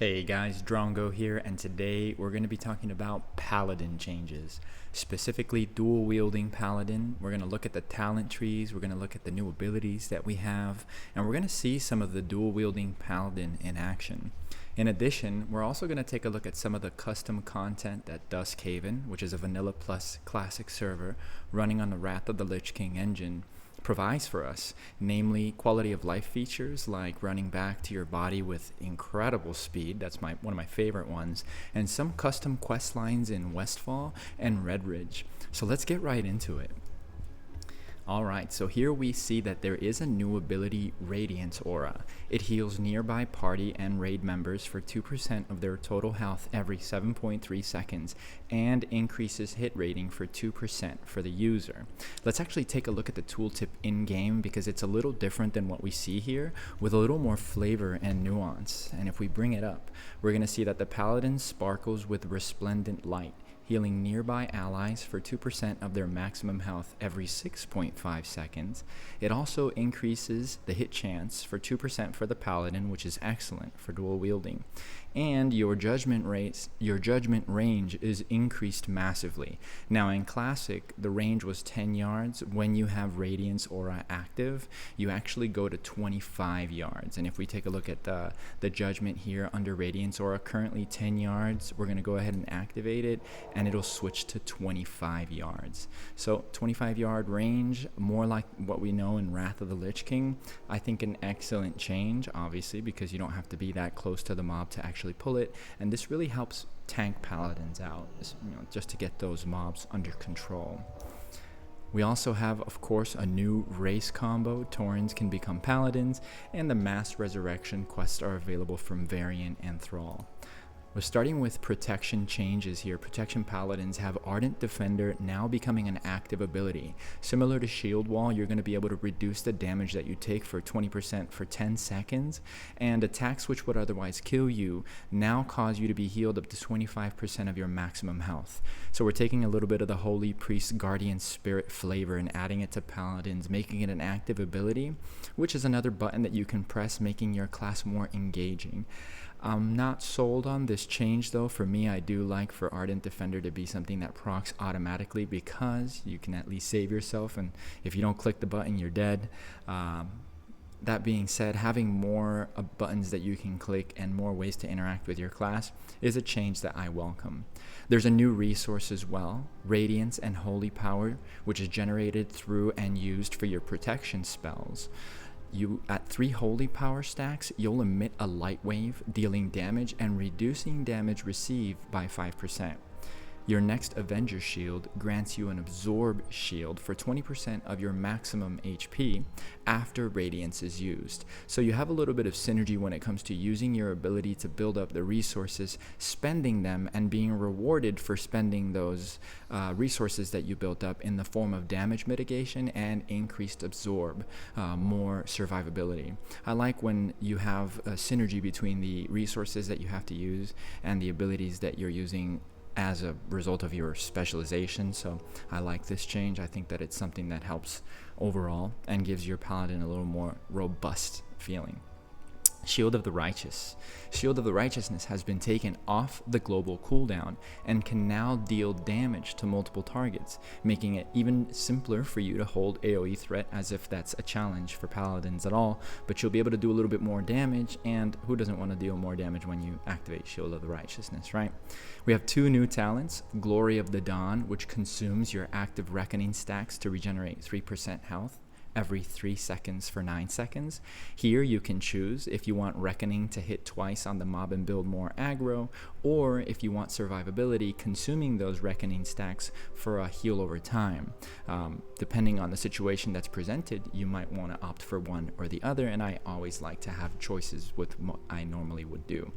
Hey guys, Drongeaux here, and today we're going to be talking about Paladin changes, specifically dual wielding Paladin. We're going to look at the talent trees, we're going to look at the new abilities that we have, and we're going to see some of the dual wielding Paladin in action. In addition, we're also going to take a look at some of the custom content that Duskhaven, which is a vanilla plus classic server running on the Wrath of the Lich King engine, provides for us, namely quality of life features like running back to your body with incredible speed. That's one of my favorite ones, and some custom quest lines in Westfall and Redridge. So let's get right into it. Alright, so here we see that there is a new ability, Radiance Aura. It heals nearby party and raid members for 2% of their total health every 7.3 seconds and increases hit rating for 2% for the user. Let's actually take a look at the tooltip in-game because it's a little different than what we see here, with a little more flavor and nuance. And if we bring it up, we're going to see that the Paladin sparkles with resplendent light, healing nearby allies for 2% of their maximum health every 6.5 seconds. It also increases the hit chance for 2% for the Paladin, which is excellent for dual wielding. And your judgment range is increased massively. Now in Classic, the range was 10 yards. When you have Radiance Aura active, you actually go to 25 yards. And if we take a look at the judgment here under Radiance Aura, currently 10 yards, we're going to go ahead and activate it, and it'll switch to 25 yards. So 25 yard range, more like what we know in Wrath of the Lich King. I think an excellent change, obviously, because you don't have to be that close to the mob to actually pull it, and this really helps tank paladins out, just to get those mobs under control. We also have, of course, a new race combo. Taurens can become paladins, and the mass resurrection quests are available from Variant and Thrall. We're starting with protection changes here. Protection paladins have Ardent Defender now becoming an active ability. Similar to Shield Wall, you're going to be able to reduce the damage that you take for 20% for 10 seconds, and attacks which would otherwise kill you now cause you to be healed up to 25% of your maximum health. So we're taking a little bit of the Holy Priest Guardian Spirit flavor and adding it to paladins, making it an active ability, which is another button that you can press, making your class more engaging. I'm not sold on this change though. For me, I do like for Ardent Defender to be something that procs automatically, because you can at least save yourself, and if you don't click the button, you're dead. That being said, having more buttons that you can click and more ways to interact with your class is a change that I welcome. There's a new resource as well, Radiance and Holy Power, which is generated through and used for your protection spells. At 3 holy power stacks, you'll emit a light wave, dealing damage and reducing damage received by 5%. Your next Avenger Shield grants you an Absorb Shield for 20% of your maximum HP after Radiance is used. So you have a little bit of synergy when it comes to using your ability to build up the resources, spending them, and being rewarded for spending those resources that you built up in the form of damage mitigation and increased Absorb, more survivability. I like when you have a synergy between the resources that you have to use and the abilities that you're using as a result of your specialization. So I like this change. I think that it's something that helps overall and gives your paladin a little more robust feeling. Shield of the Righteous. Shield of the Righteousness has been taken off the global cooldown and can now deal damage to multiple targets, making it even simpler for you to hold AoE threat, as if that's a challenge for paladins at all, but you'll be able to do a little bit more damage, and who doesn't want to deal more damage when you activate Shield of the Righteousness, right? We have 2 new talents, Glory of the Dawn, which consumes your active Reckoning stacks to regenerate 3% health every 3 seconds for 9 seconds. Here you can choose if you want Reckoning to hit twice on the mob and build more aggro, or if you want survivability, consuming those Reckoning stacks for a heal over time. Depending on the situation that's presented, you might want to opt for one or the other, and I always like to have choices with what I normally would do.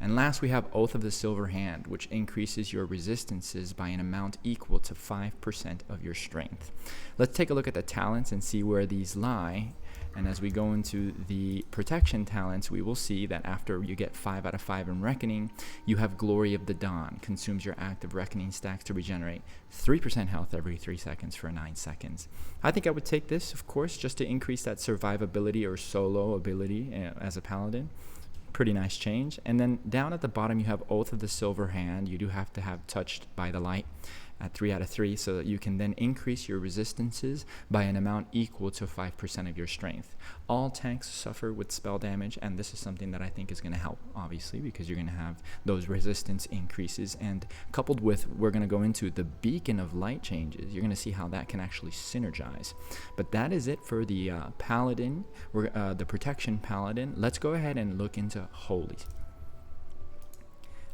And last, we have Oath of the Silver Hand, which increases your resistances by an amount equal to 5% of your strength. Let's take a look at the talents and see where these lie. And as we go into the protection talents, we will see that after you get 5 out of 5 in Reckoning, you have Glory of the Dawn, consumes your active Reckoning stacks to regenerate 3% health every 3 seconds for 9 seconds. I think I would take this, of course, just to increase that survivability or solo ability as a paladin. pretty nice change. And then down at the bottom, you have Oath of the Silver Hand. You do have to have Touched by the Light at 3 out of 3, so that you can then increase your resistances by an amount equal to 5% of your strength. All tanks suffer with spell damage, and this is something that I think is going to help, obviously, because you're going to have those resistance increases. And coupled with, we're going to go into the Beacon of Light changes, you're going to see how that can actually synergize. But that is it for the Paladin, the Protection Paladin. Let's go ahead and look into Holy.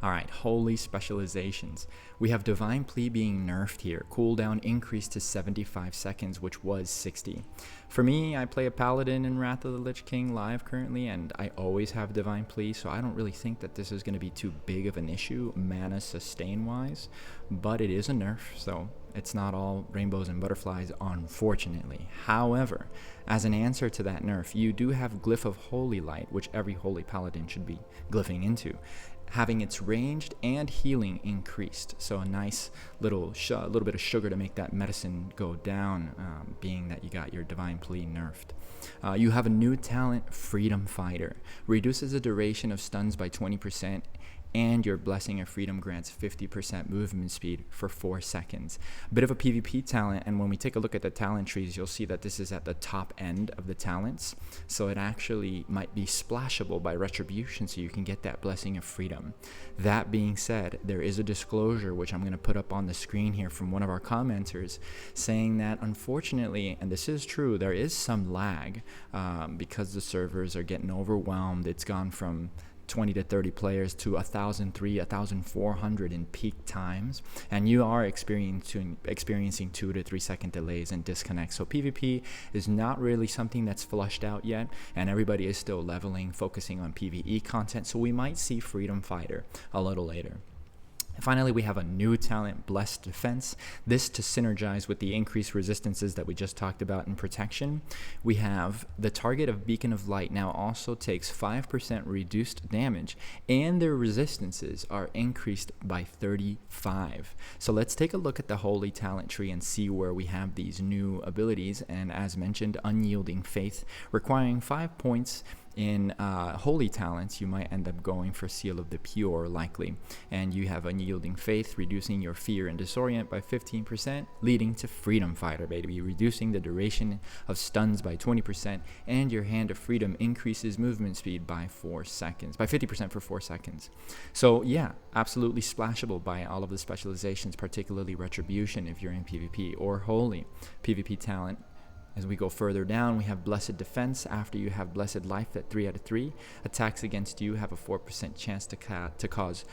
Alright, Holy specializations. We have Divine Plea being nerfed here. Cooldown increased to 75 seconds, which was 60. For me, I play a Paladin in Wrath of the Lich King live currently, and I always have Divine Plea, so I don't really think that this is going to be too big of an issue, mana sustain-wise. But it is a nerf, so it's not all rainbows and butterflies, unfortunately. However, as an answer to that nerf, you do have Glyph of Holy Light, which every Holy Paladin should be glyphing into, having its ranged and healing increased. So a nice little bit of sugar to make that medicine go down, being that you got your Divine Plea nerfed. You have a new talent, Freedom Fighter. Reduces the duration of stuns by 20%, and your Blessing of Freedom grants 50% movement speed for 4 seconds. A bit of a PvP talent, and when we take a look at the talent trees, you'll see that this is at the top end of the talents, so it actually might be splashable by Retribution, so you can get that Blessing of Freedom. That being said, there is a disclosure, which I'm going to put up on the screen here, from one of our commenters, saying that unfortunately, and this is true, there is some lag because the servers are getting overwhelmed. It's gone from 20 to 30 players to 1,300, 1,400 in peak times, and you are experiencing 2 to 3 second delays and disconnects. So PvP is not really something that's flushed out yet, and everybody is still leveling, focusing on PvE content, so we might see Freedom Fighter a little later. Finally, we have a new talent, Blessed Defense. This to synergize with the increased resistances that we just talked about in Protection. We have the target of Beacon of Light now also takes 5% reduced damage, and their resistances are increased by 35. So let's take a look at the Holy Talent Tree and see where we have these new abilities. And as mentioned, Unyielding Faith, requiring 5 points. In Holy Talents, you might end up going for Seal of the Pure, likely. And you have Unyielding Faith, reducing your fear and disorient by 15%, leading to Freedom Fighter, baby, reducing the duration of stuns by 20%, and your Hand of Freedom increases movement speed by 4 seconds, by 50% for 4 seconds. So yeah, absolutely splashable by all of the specializations, particularly Retribution if you're in PvP, or Holy PvP talent. As we go further down, we have Blessed Defense. After you have Blessed Life at 3 out of 3, attacks against you have a 4% chance to cause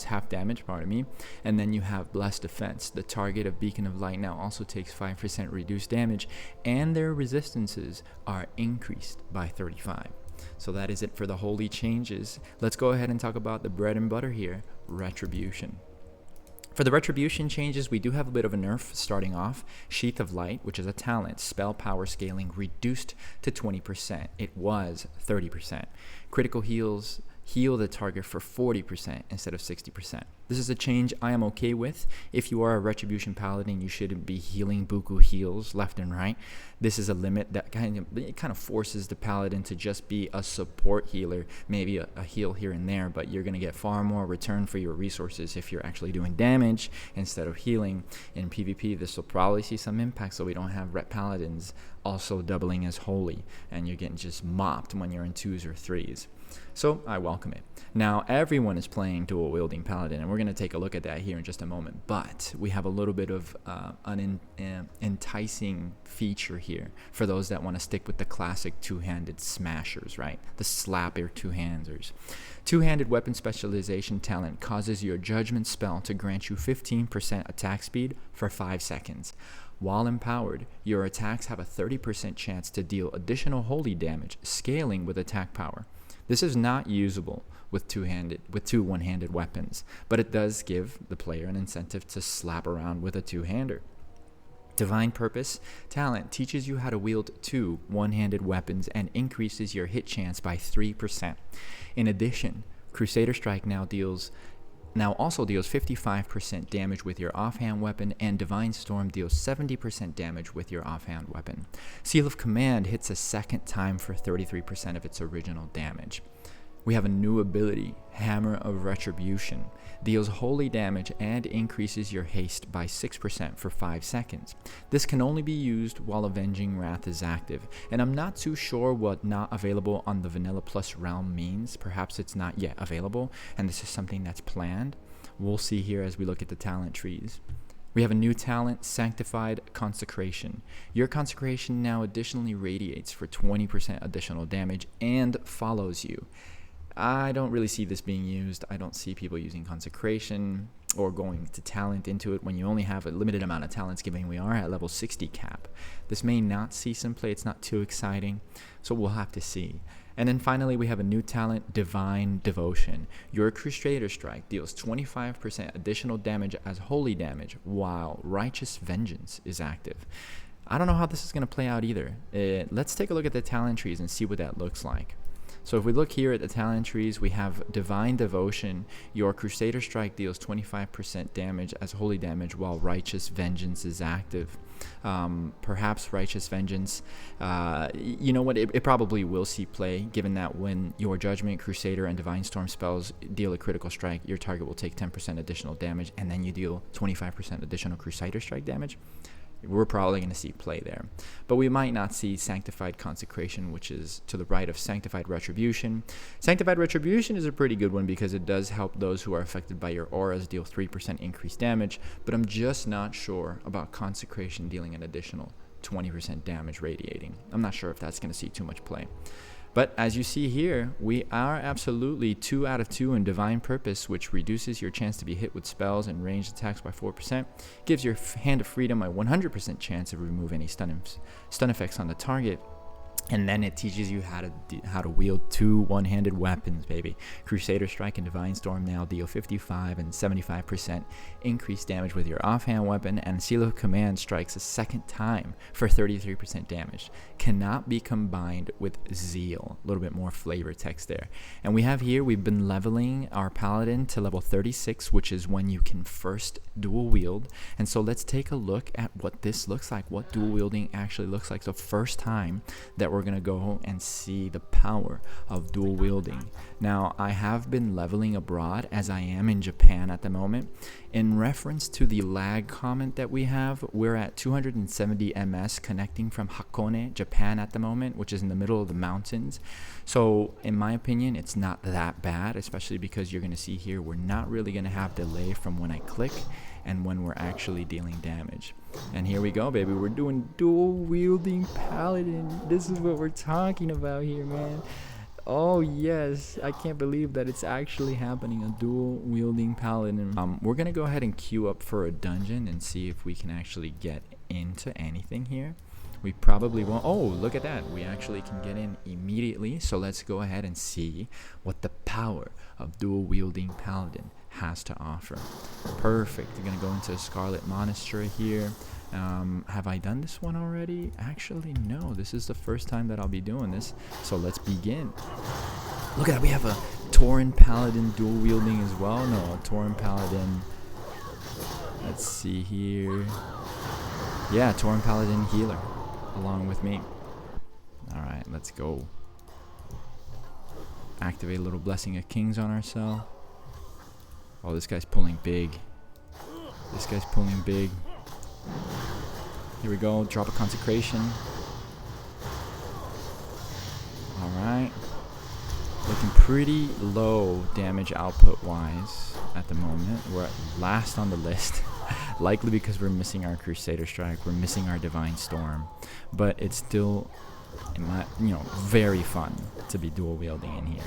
half damage, pardon me. And then you have Blessed Defense. The target of Beacon of Light now also takes 5% reduced damage, and their resistances are increased by 35. So that is it for the Holy changes. Let's go ahead and talk about the bread and butter here, Retribution. For the Retribution changes, we do have a bit of a nerf starting off. Sheath of Light, which is a talent, spell power scaling reduced to 20%. It was 30%. Critical heals heal the target for 40% instead of 60%. This is a change I am okay with. If you are a Retribution Paladin, you shouldn't be healing buku heals left and right. This is a limit that kind of forces the Paladin to just be a support healer, maybe a heal here and there, but you're going to get far more return for your resources if you're actually doing damage instead of healing. In PvP, this will probably see some impact, so we don't have Ret Paladins also doubling as Holy, and you're getting just mopped when you're in 2s or 3s. So I welcome it. Now everyone is playing dual wielding Paladin, and we're going to take a look at that here in just a moment, but we have a little bit of an enticing feature here for those that want to stick with the classic two-handed smashers, right? The slapper two-handers. Two-handed weapon specialization talent causes your judgment spell to grant you 15% attack speed for 5 seconds. While empowered, your attacks have a 30% chance to deal additional holy damage, scaling with attack power. This is not usable with two one-handed weapons, but it does give the player an incentive to slap around with a two-hander. Divine Purpose talent teaches you how to wield 2 one-handed weapons and increases your hit chance by 3%. In addition, Crusader Strike now deals now also deals 55% damage with your offhand weapon, and Divine Storm deals 70% damage with your offhand weapon. Seal of Command hits a second time for 33% of its original damage. We have a new ability, Hammer of Retribution. Deals holy damage and increases your haste by 6% for 5 seconds. This can only be used while Avenging Wrath is active, and I'm not too sure what not available on the Vanilla Plus realm means. Perhaps it's not yet available, and this is something that's planned. We'll see here as we look at the talent trees. We have a new talent, Sanctified Consecration. Your consecration now additionally radiates for 20% additional damage and follows you. I don't really see this being used. I don't see people using consecration or going to talent into it when you only have a limited amount of talents, given we are at level 60 cap. This may not see some play. It's not too exciting, so we'll have to see. And then finally, we have a new talent, Divine Devotion. Your Crusader Strike deals 25% additional damage as holy damage while Righteous Vengeance is active. I don't know how this is going to play out either. Let's take a look at the talent trees and see what that looks like. So if we look here at the talent trees, we have Divine Devotion. Your Crusader Strike deals 25% damage as holy damage while Righteous Vengeance is active. Perhaps Righteous Vengeance, you know what, it probably will see play, given that when your Judgment, Crusader, and Divine Storm spells deal a critical strike, your target will take 10% additional damage, and then you deal 25% additional Crusader Strike damage. We're probably going to see play there. But we might not see Sanctified Consecration, which is to the right of Sanctified Retribution. Sanctified Retribution is a pretty good one because it does help those who are affected by your auras deal 3% increased damage, but I'm just not sure about Consecration dealing an additional 20% damage radiating. I'm not sure if that's going to see too much play. But as you see here, we are absolutely 2 out of 2 in Divine Purpose, which reduces your chance to be hit with spells and ranged attacks by 4%, gives your Hand of Freedom a 100% chance of remove any stun effects on the target, and then it teaches you how to wield 2 one-handed weapons, baby. Crusader Strike and Divine Storm now deal 55 and 75% increased damage with your offhand weapon, and Seal of Command strikes a second time for 33% damage. Cannot be combined with Zeal. A little bit more flavor text there. And we have here, we've been leveling our Paladin to level 36, which is when you can first dual wield. And so let's take a look at what this looks like, what dual wielding actually looks like. So first time that we're going to go and see the power of dual wielding. Now, I have been leveling abroad as I am in Japan at the moment. In reference to the lag comment that we have, we're at 270 ms connecting from Hakone, Japan at the moment, which is in the middle of the mountains. So in my opinion, it's not that bad, especially because you're going to see here, we're not really going to have delay from when I click and when we're actually dealing damage. And here we go, baby. We're doing dual wielding Paladin. This is what we're talking about here, man. Oh yes, I can't believe that it's actually happening, a dual wielding Paladin. We're gonna go ahead and queue up for a dungeon and see if we can actually get into anything here. We probably won't. Oh, look at that. We actually can get in immediately. So let's go ahead and see what the power of dual wielding Paladin has to offer. Perfect. We're going to go into Scarlet Monastery here. Have I done this one already? Actually, no. This is the first time that I'll be doing this. So let's begin. Look at that. We have a Tauren Paladin dual wielding as well. No, a Tauren Paladin. Let's see here. Yeah, Tauren Paladin healer along with me. All right, let's go. Activate a little Blessing of Kings on ourselves. Oh, this guy's pulling big. This guy's pulling big. Here we go. Drop a Consecration. Alright. Looking pretty low damage output wise at the moment. We're at last on the list. Likely because we're missing our Crusader Strike. We're missing our Divine Storm. But it's still, very fun to be dual wielding in here.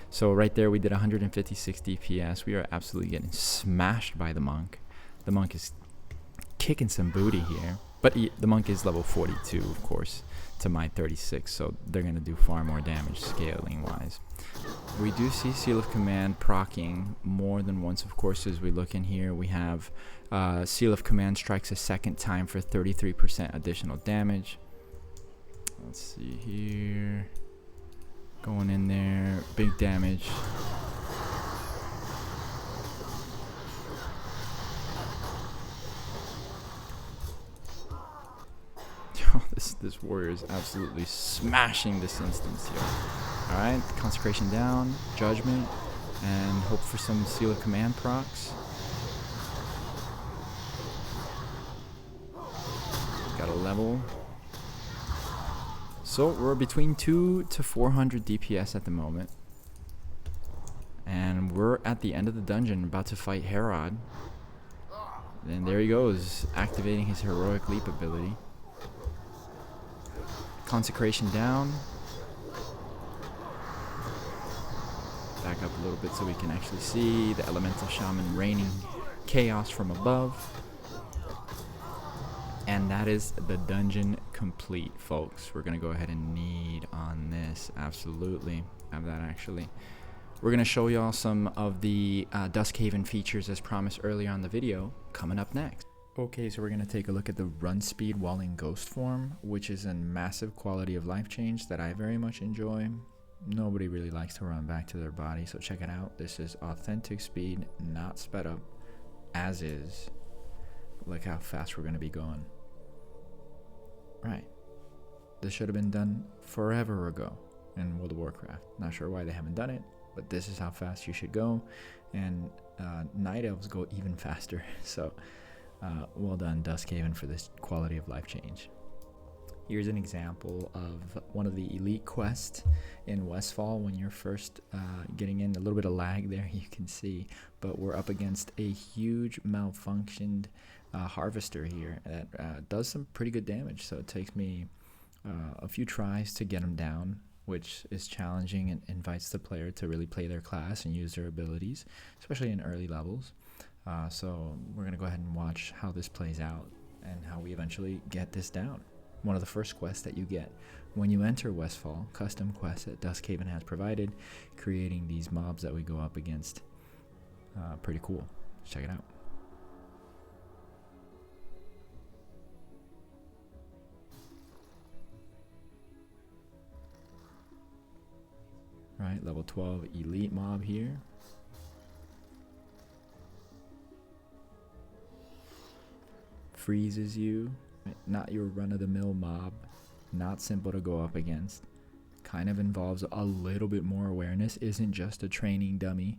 So right there we did 156 DPS. We are absolutely getting smashed by the monk. The monk is kicking some booty here. But the monk is level 42, of course, to my 36. So they're going to do far more damage scaling wise. We do see Seal of Command proccing more than once, of course, as we look in here. We have Seal of Command strikes a second time for 33% additional damage. Let's see here. Going in there, big damage. This warrior is absolutely smashing this instance here. Alright, consecration down, judgment, and hope for some seal of command procs. Got a level. So we're between 200 to 400 DPS at the moment. And we're at the end of the dungeon, about to fight Herod. And there he goes, activating his heroic leap ability. Consecration down. Back up a little bit so we can actually see the elemental shaman raining chaos from above. And that is the dungeon complete, folks. We're going to go ahead and need on this. Absolutely. Have that actually. We're going to show y'all some of the Duskhaven features as promised earlier on the video coming up next. Okay, so we're going to take a look at the run speed while in ghost form, which is a massive quality of life change that I very much enjoy. Nobody really likes to run back to their body, so check it out. This is authentic speed, not sped up, as is. Look how fast we're going to be going. Right. This should have been done forever ago in World of Warcraft. Not sure why they haven't done it, but this is how fast you should go. And Night Elves go even faster. So well done, Duskhaven, for this quality of life change. Here's an example of one of the elite quests in Westfall when you're first getting in. A little bit of lag there, you can see. But we're up against a huge malfunctioned harvester here that does some pretty good damage. So it takes me a few tries to get him down, which is challenging and invites the player to really play their class and use their abilities, especially in early levels. So we're going to go ahead and watch how this plays out and how we eventually get this down. One of the first quests that you get when you enter Westfall, custom quests that Duskhaven has provided, creating these mobs that we go up against. Pretty cool. Let's check it out. Right, level 12 elite mob here. Freezes you. Not your run-of-the-mill mob. Not simple to go up against. Kind of involves a little bit more awareness. Isn't just a training dummy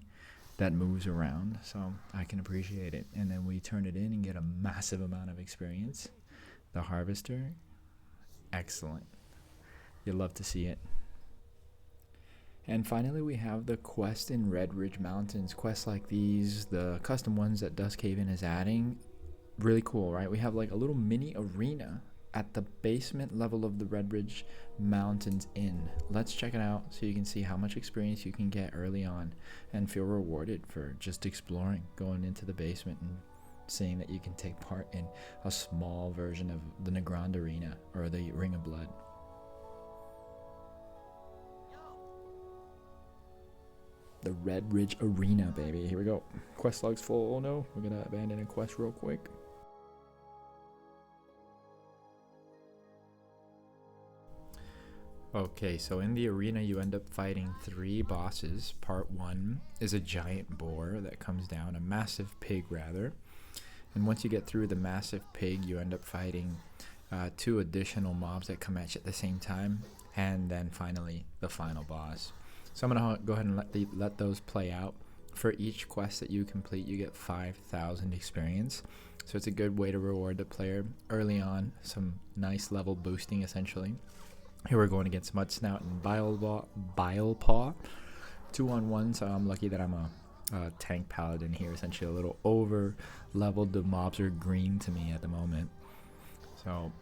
that moves around. So I can appreciate it. And then we turn it in and get a massive amount of experience. The Harvester. Excellent. You'll love to see it. And finally, we have the quest in Redridge Mountains. Quests like these, the custom ones that Duskhaven is adding, really cool, right? We have like a little mini arena at the basement level of the Redridge Mountains Inn. Let's check it out so you can see how much experience you can get early on and feel rewarded for just exploring, going into the basement and seeing that you can take part in a small version of the Nagrand Arena or the Ring of Blood. The Redridge Arena, baby. Here we go. Quest log's full. Oh no, we're gonna abandon a quest real quick. Okay, so in the arena you end up fighting 3 bosses. Part 1 is a giant boar that comes down, a massive pig rather. And once you get through the massive pig, you end up fighting 2 additional mobs that come at you at the same time. And then finally, the final boss. So I'm going to go ahead and let those play out. For each quest that you complete, you get 5,000 experience. So it's a good way to reward the player early on. Some nice level boosting, essentially. Here we're going against Mudsnout and Bilepaw. 2-on-1, so I'm lucky that I'm a tank paladin here. Essentially a little over-leveled. The mobs are green to me at the moment. So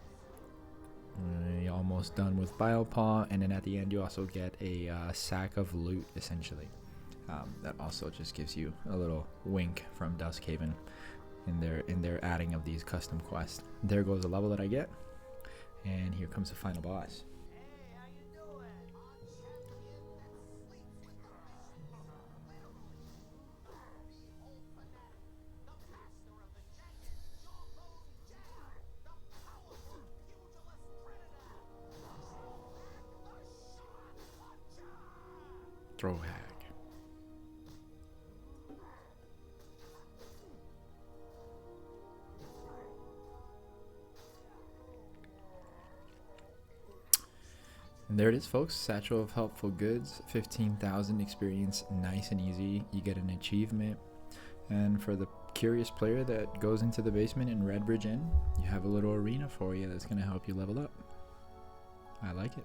almost done with Bilepaw, and then at the end you also get a sack of loot, essentially. That also just gives you a little wink from Duskhaven in their adding of these custom quests. There goes the level that I get, and here comes the final boss. Throw hag. There it is, folks. Satchel of Helpful Goods, 15,000 experience, nice and easy. You get an achievement. And for the curious player that goes into the basement in Redridge Inn, you have a little arena for you that's going to help you level up. I like it.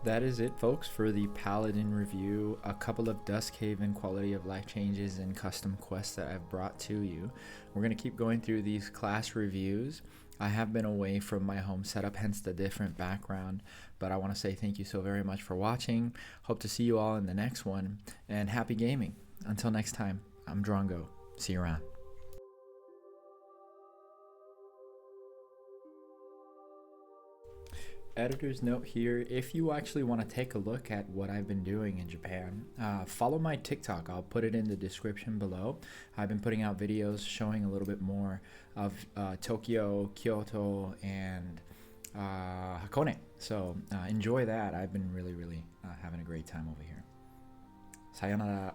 That is it, folks, for the Paladin review. A couple of Duskhaven quality of life changes and custom quests that I've brought to you. We're going to keep going through these class reviews. I have been away from my home setup, hence the different background, but I want to say thank you so very much for watching. Hope to see you all in the next one, and happy gaming. Until next time, I'm Drongeaux. See you around. Editor's note here, if you actually want to take a look at what I've been doing in Japan, follow my TikTok. I'll put it in the description below. I've been putting out videos showing a little bit more of Tokyo, Kyoto, and Hakone. So enjoy that. I've been really having a great time over here. Sayonara.